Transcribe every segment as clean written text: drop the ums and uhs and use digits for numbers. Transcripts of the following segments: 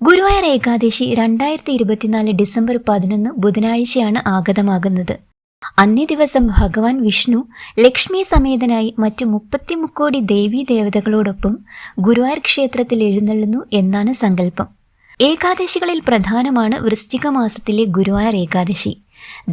Guruvayur Ekadashi 2024 December 11 ബുധനാഴ്ചയാണ് ആഗതമാകുന്നത്. അന്നേ ദിവസം ഭഗവാൻ വിഷ്ണു ലക്ഷ്മി സമേതനായി മറ്റു 33 കോടി ദേവീ ദേവതകളോടൊപ്പം ഗുരുവായൂർ ക്ഷേത്രത്തിൽ എഴുന്നള്ളുന്നു എന്നാണ് സങ്കല്പം. ഏകാദശികളിൽ പ്രധാനമാണ് വൃശ്ചിക മാസത്തിലെ ഗുരുവായൂർ ഏകാദശി.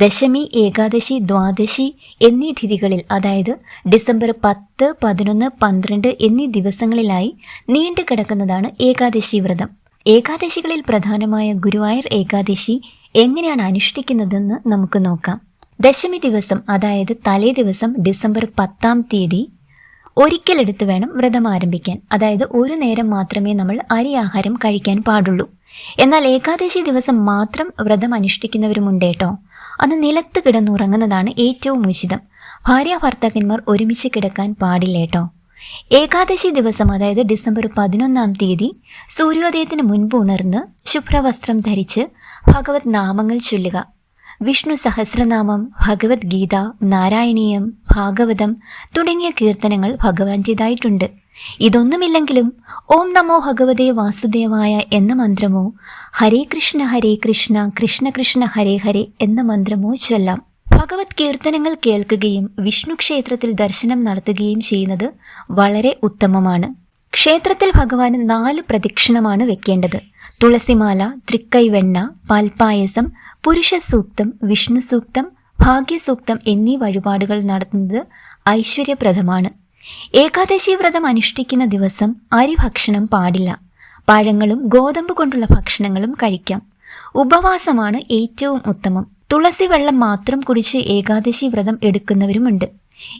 ദശമി, ഏകാദശി, ദ്വാദശി എന്നീ തിഥികളിൽ, അതായത് ഡിസംബർ 10, 11, 12 എന്നീ ദിവസങ്ങളിലായി നീണ്ടു കിടക്കുന്നതാണ് ഏകാദശി വ്രതം. ഏകാദശികളിൽ പ്രധാനമായ ഗുരുവായൂർ ഏകാദശി എങ്ങനെയാണ് അനുഷ്ഠിക്കുന്നതെന്ന് നമുക്ക് നോക്കാം. ദശമി ദിവസം, അതായത് തലേ ദിവസം ഡിസംബർ 10-ാം തീയതി ഒരിക്കലെടുത്ത് വേണം വ്രതം ആരംഭിക്കാൻ. അതായത് ഒരു നേരം മാത്രമേ നമ്മൾ അരി ആഹാരം കഴിക്കാൻ പാടുള്ളൂ. എന്നാൽ ഏകാദശി ദിവസം മാത്രം വ്രതം അനുഷ്ഠിക്കുന്നവരുമുണ്ട് കേട്ടോ. അത് നിലത്ത് കിടന്നുറങ്ങുന്നതാണ് ഏറ്റവും ഉചിതം. ഭാര്യാഭർത്താക്കന്മാർ ഒരുമിച്ച് കിടക്കാൻ പാടില്ല കേട്ടോ. ഏകാദശി ദിവസം, അതായത് ഡിസംബർ 11-ാം തീയതി സൂര്യോദയത്തിന് മുൻപ് ഉണർന്ന് ശുഭ്രവസ്ത്രം ധരിച്ച് ഭഗവത് നാമങ്ങൾ ചൊല്ലുക. വിഷ്ണു സഹസ്രനാമം, ഭഗവത്ഗീത, നാരായണീയം, ഭാഗവതം തുടങ്ങിയ കീർത്തനങ്ങൾ ഭഗവാന്റേതായിട്ടുണ്ട്. ഇതൊന്നുമില്ലെങ്കിലും ഓം നമോ ഭഗവതേ വാസുദേവായ എന്ന മന്ത്രമോ, ഹരേ കൃഷ്ണ കൃഷ്ണ കൃഷ്ണ ഹരേ ഹരേ എന്ന മന്ത്രമോ ചൊല്ലാം. ഭഗവത് കീർത്തനങ്ങൾ കേൾക്കുകയും വിഷ്ണു ക്ഷേത്രത്തിൽ ദർശനം നടത്തുകയും ചെയ്യുന്നത് വളരെ ഉത്തമമാണ്. ക്ഷേത്രത്തിൽ ഭഗവാന് 4 പ്രദക്ഷിണമാണ് വെക്കേണ്ടത്. തുളസിമാല, തൃക്കൈവെണ്ണ, പാൽപ്പായസം, പുരുഷ സൂക്തം, വിഷ്ണു സൂക്തം, ഭാഗ്യസൂക്തം എന്നീ വഴിപാടുകൾ നടത്തുന്നത് ഐശ്വര്യപ്രദമാണ്. ഏകാദശി വ്രതം അനുഷ്ഠിക്കുന്ന ദിവസം അരിഭക്ഷണം പാടില്ല. പഴങ്ങളും ഗോതമ്പ് കൊണ്ടുള്ള ഭക്ഷണങ്ങളും കഴിക്കാം. ഉപവാസമാണ് ഏറ്റവും ഉത്തമം. തുളസി വെള്ളം മാത്രം കുടിച്ച് ഏകാദശി വ്രതം എടുക്കുന്നവരുമുണ്ട്.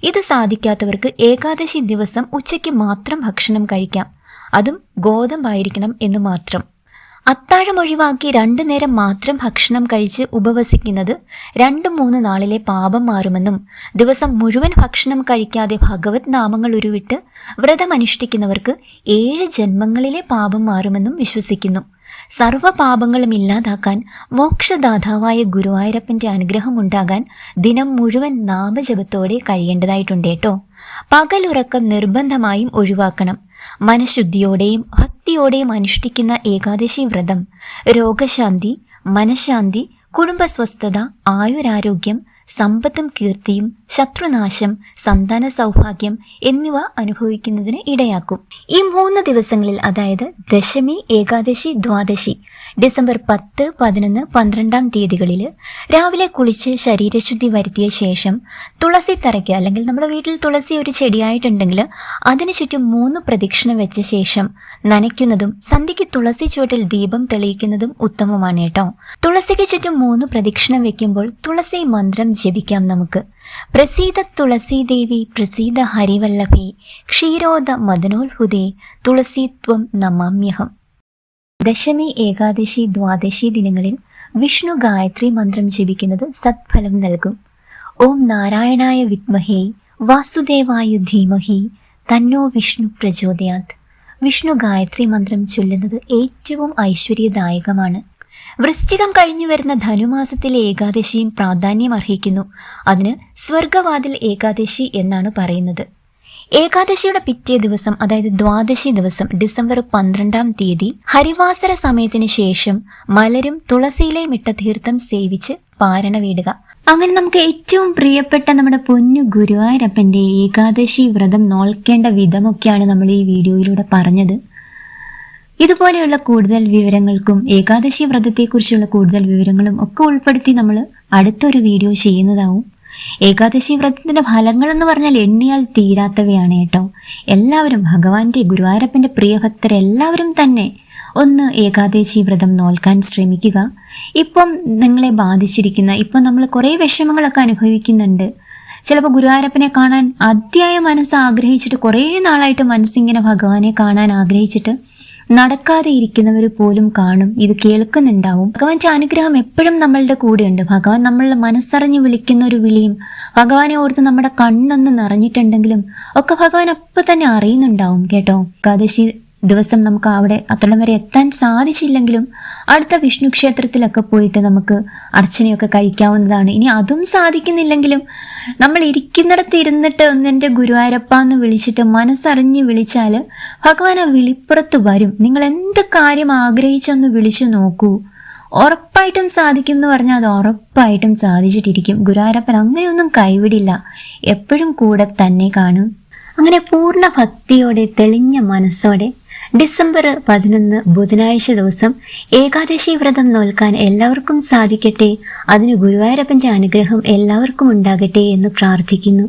ഇത് സാധിക്കാത്തവർക്ക് ഏകാദശി ദിവസം ഉച്ചയ്ക്ക് മാത്രം ഭക്ഷണം കഴിക്കാം. അതും ഗോതമ്പായിരിക്കണം എന്ന് മാത്രം. അത്താഴം ഒഴിവാക്കി 2 നേരം മാത്രം ഭക്ഷണം കഴിച്ച് ഉപവസിക്കുന്നത് 2-3 നാളിലെ പാപം മാറുമെന്നും, ദിവസം മുഴുവൻ ഭക്ഷണം കഴിക്കാതെ ഭഗവത് നാമങ്ങൾ ഉരുവിട്ട് വ്രതം അനുഷ്ഠിക്കുന്നവർക്ക് 7 ജന്മങ്ങളിലെ പാപം മാറുമെന്നും വിശ്വസിക്കുന്നു. സർവ്വപാപങ്ങളും ഇല്ലാതാക്കാൻ മോക്ഷദാതാവായ ഗുരുവായൂരപ്പന്റെ അനുഗ്രഹം ഉണ്ടാകാൻ ദിനം മുഴുവൻ നാമജപത്തോടെ കഴിയേണ്ടതായിട്ടുണ്ട് കേട്ടോ. പകലുറക്കം നിർബന്ധമായും ഒഴിവാക്കണം. മനഃശുദ്ധിയോടെയും ഭക്തിയോടെയും അനുഷ്ഠിക്കുന്ന ഏകാദശി വ്രതം രോഗശാന്തി, മനഃശാന്തി, കുടുംബസ്വസ്ഥത, ആയുരാരോഗ്യം, സമ്പത്തും കീർത്തിയും, ശത്രുനാശം, സന്താന സൗഭാഗ്യം എന്നിവ അനുഭവിക്കുന്നതിന് ഇടയാക്കും. ഈ 3 ദിവസങ്ങളിൽ, അതായത് ദശമി, ഏകാദശി, ദ്വാദശി, ഡിസംബർ 10, 11, 12-ാം തീയതികളിൽ രാവിലെ കുളിച്ച് ശരീരശുദ്ധി വരുത്തിയ ശേഷം തുളസി തറയ്ക്ക്, അല്ലെങ്കിൽ നമ്മുടെ വീട്ടിൽ തുളസി ഒരു ചെടിയായിട്ടുണ്ടെങ്കിൽ അതിനു ചുറ്റും 3 പ്രദക്ഷിണം വെച്ച ശേഷം നനയ്ക്കുന്നതും സന്ധ്യയ്ക്ക് തുളസി ചുവട്ടിൽ ദീപം തെളിയിക്കുന്നതും ഉത്തമമാണ് കേട്ടോ. തുളസിക്ക് ചുറ്റും 3 പ്രദക്ഷിണം വെക്കുമ്പോൾ തുളസി മന്ത്രം ജപിക്കാം നമുക്ക്. പ്രസീദ തുളസീ ദേവി പ്രസീദ ഹരിവല്ലഭേ ക്ഷീരോദ മദനോത്ഭുതേ തുളസീത്വം നമാമ്യഹം. ദശമി, ഏകാദശി, ദ്വാദശി ദിനങ്ങളിൽ വിഷ്ണു ഗായത്രി മന്ത്രം ജപിക്കുന്നത് സത്ഫലം നൽകും. ഓം നാരായണായ വിദ്മഹേ വാസുദേവായ ധീമഹി തന്നോ വിഷ്ണു പ്രചോദയാത്. വിഷ്ണു ഗായത്രി മന്ത്രം ചൊല്ലുന്നത് ഏറ്റവും ഐശ്വര്യദായകമാണ്. വൃശ്ചികം കഴിഞ്ഞു വരുന്ന ധനുമാസത്തിലെ ഏകാദശിയും പ്രാധാന്യം അർഹിക്കുന്നു. അതിന് സ്വർഗവാതിൽ ഏകാദശി എന്നാണ് പറയുന്നത്. ഏകാദശിയുടെ പിറ്റേ ദിവസം, അതായത് ദ്വാദശി ദിവസം ഡിസംബർ 12-ാം തീയതി ഹരിവാസര സമയത്തിന് ശേഷം മലരും തുളസിയിലയും ഇട്ട തീർത്ഥം സേവിച്ച് പാരണ വീടുക. അങ്ങനെ നമുക്ക് ഏറ്റവും പ്രിയപ്പെട്ട നമ്മുടെ പൊന്നു ഗുരുവായൂരപ്പന്റെ ഏകാദശി വ്രതം നോൽക്കേണ്ട വിധമൊക്കെയാണ് നമ്മൾ ഈ വീഡിയോയിലൂടെ പറഞ്ഞത്. ഇതുപോലെയുള്ള കൂടുതൽ വിവരങ്ങൾക്കും ഏകാദശി വ്രതത്തെക്കുറിച്ചുള്ള കൂടുതൽ വിവരങ്ങളും ഒക്കെ ഉൾപ്പെടുത്തി നമ്മൾ അടുത്തൊരു വീഡിയോ ചെയ്യുന്നതാവും. ഏകാദശി വ്രതത്തിന്റെ ഫലങ്ങൾ എന്ന് പറഞ്ഞാൽ എണ്ണിയാൽ തീരാത്തവയാണ് കേട്ടോ. എല്ലാവരും ഭഗവാന്റെ, ഗുരുവായൂരപ്പന്റെ പ്രിയഭക്തരെല്ലാവരും തന്നെ ഒന്ന് ഏകാദശി വ്രതം നോൽക്കാൻ ശ്രമിക്കുക. ഇപ്പം നിങ്ങളെ ബാധിച്ചിരിക്കുന്ന, ഇപ്പം നമ്മൾ കുറേ വിഷമങ്ങളൊക്കെ അനുഭവിക്കുന്നുണ്ട്. ചിലപ്പോൾ ഗുരുവായൂരപ്പനെ കാണാൻ അതിയായ മനസ്സ് ആഗ്രഹിച്ചിട്ട് കുറേ നാളായിട്ട് മനസ്സിങ്ങനെ ഭഗവാനെ കാണാൻ ആഗ്രഹിച്ചിട്ട് നടക്കാതെ ഇരിക്കുന്നവർ പോലും കാണും, ഇത് കേൾക്കുന്നുണ്ടാവും. ഭഗവാന്റെ അനുഗ്രഹം എപ്പോഴും നമ്മളുടെ കൂടെയുണ്ട്. ഭഗവാൻ നമ്മളെ മനസ്സറിഞ്ഞ് വിളിക്കുന്ന ഒരു വിളിയും, ഭഗവാനെ ഓർത്ത് നമ്മുടെ കണ്ണൊന്ന് നിറഞ്ഞിട്ടുണ്ടെങ്കിലും ഒക്കെ ഭഗവാൻ അപ്പം തന്നെ അറിയുന്നുണ്ടാവും കേട്ടോ. ഏകാദശി ദിവസം നമുക്ക് അവിടെ അത്രയും വരെ എത്താൻ സാധിച്ചില്ലെങ്കിലും അടുത്ത വിഷ്ണു ക്ഷേത്രത്തിലൊക്കെ പോയിട്ട് നമുക്ക് അർച്ചനയൊക്കെ കഴിക്കാവുന്നതാണ്. ഇനി അതും സാധിക്കുന്നില്ലെങ്കിലും നമ്മൾ ഇരിക്കുന്നിടത്ത് ഇരുന്നിട്ട് ഒന്ന് എൻ്റെ ഗുരുവായൂരപ്പ എന്ന് വിളിച്ചിട്ട് മനസ്സറിഞ്ഞ് വിളിച്ചാൽ ഭഗവാൻ ആ വിളിപ്പുറത്ത് വരും. നിങ്ങൾ എന്ത് കാര്യം ആഗ്രഹിച്ചൊന്ന് വിളിച്ചു നോക്കൂ, ഉറപ്പായിട്ടും സാധിക്കും എന്ന് പറഞ്ഞാൽ അത് ഉറപ്പായിട്ടും സാധിച്ചിട്ടിരിക്കും. ഗുരുവായൂരപ്പൻ അങ്ങനെയൊന്നും കൈവിടില്ല, എപ്പോഴും കൂടെ തന്നെ കാണും. അങ്ങനെ പൂർണ്ണ ഭക്തിയോടെ തെളിഞ്ഞ മനസ്സോടെ ഡിസംബർ 11 ബുധനാഴ്ച ദിവസം ഏകാദശി വ്രതം നോൽക്കാൻ എല്ലാവർക്കും സാധിക്കട്ടെ. അതിന് ഗുരുവായൂരപ്പൻ്റെ അനുഗ്രഹം എല്ലാവർക്കും ഉണ്ടാകട്ടെ എന്ന് പ്രാർത്ഥിക്കുന്നു.